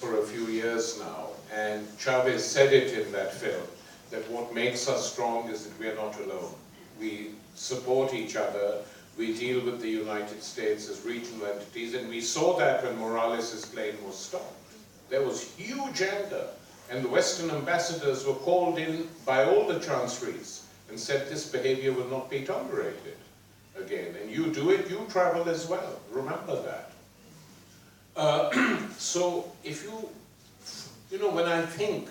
for a few years now, and Chavez said it in that film, that what makes us strong is that we are not alone. We support each other, we deal with the United States as regional entities, and we saw that when Morales' plane was stopped. There was huge anger, and the Western ambassadors were called in by all the chancelleries and said this behavior will not be tolerated again. And you do it, you travel as well. Remember that. So if you know, when I think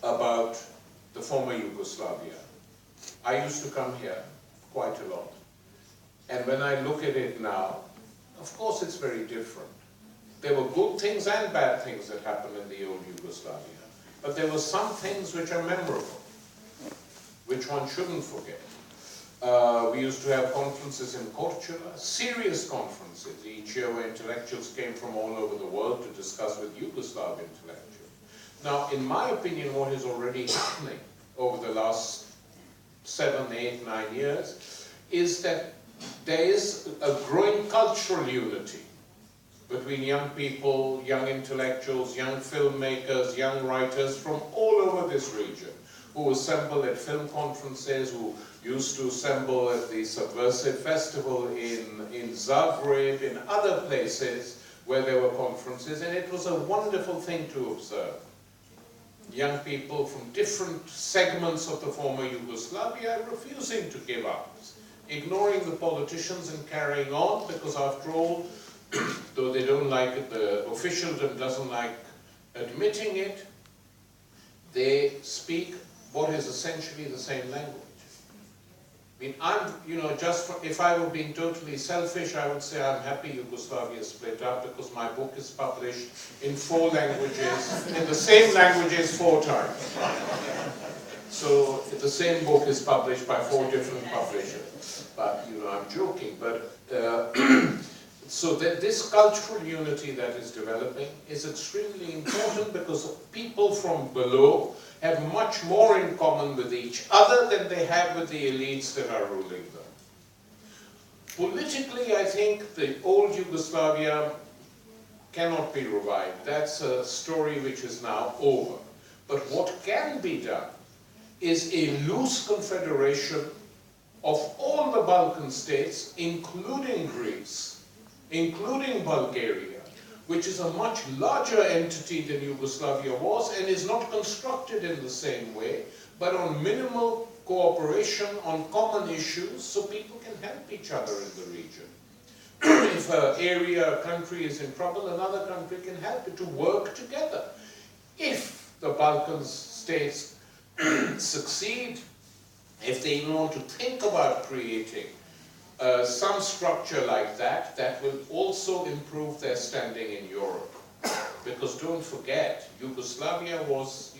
about the former Yugoslavia, I used to come here quite a lot. And when I look at it now, of course it's very different. There were good things and bad things that happened in the old Yugoslavia. But there were some things which are memorable, which one shouldn't forget. We used to have conferences in Korčula, serious conferences each year where intellectuals came from all over the world to discuss with Yugoslav intellectuals. Now, in my opinion, what is already happening over the last 7, 8, 9 years is that there is a growing cultural unity between young people, young intellectuals, young filmmakers, young writers from all over this region, who assemble at film conferences, who used to assemble at the Subversive Festival in Zagreb, in other places where there were conferences, and it was a wonderful thing to observe. Young people from different segments of the former Yugoslavia refusing to give up, ignoring the politicians and carrying on, because after all, though they don't like it, the officialdom doesn't like admitting it, they speak what is essentially the same language. I mean, if I were being totally selfish, I would say I'm happy Yugoslavia split up because my book is published in 4 languages, in the same languages 4 times. So the same book is published by 4 different publishers. But, I'm joking. But so that this cultural unity that is developing is extremely important because people from below have much more in common with each other than they have with the elites that are ruling them. Politically, I think the old Yugoslavia cannot be revived. That's a story which is now over. But what can be done is a loose confederation of all the Balkan states, including Greece, including Bulgaria, which is a much larger entity than Yugoslavia was and is not constructed in the same way, but on minimal cooperation on common issues so people can help each other in the region. If an area, a country is in trouble, another country can help it to work together. If the Balkan states succeed, if they even want to think about creating some structure like that, that will also improve their standing in Europe. Because don't forget, Yugoslavia was,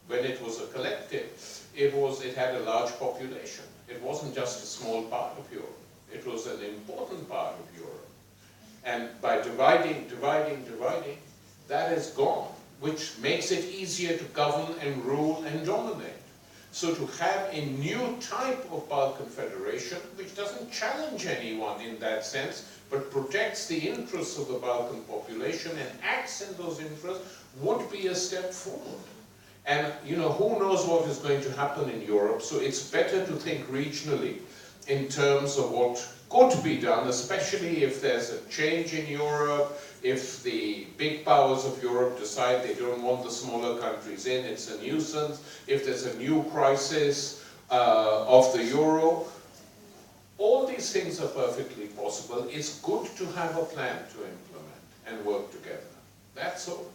when it was a collective, it had a large population. It wasn't just a small part of Europe. It was an important part of Europe. And by dividing, that is gone, which makes it easier to govern and rule and dominate. So to have a new type of Balkan Federation, which doesn't challenge anyone in that sense, but protects the interests of the Balkan population and acts in those interests, would be a step forward. And, who knows what is going to happen in Europe, so it's better to think regionally in terms of what could be done, especially if there's a change in Europe, if the big powers of Europe decide they don't want the smaller countries in, it's a nuisance, if there's a new crisis of the euro. All these things are perfectly possible. It's good to have a plan to implement and work together. That's all.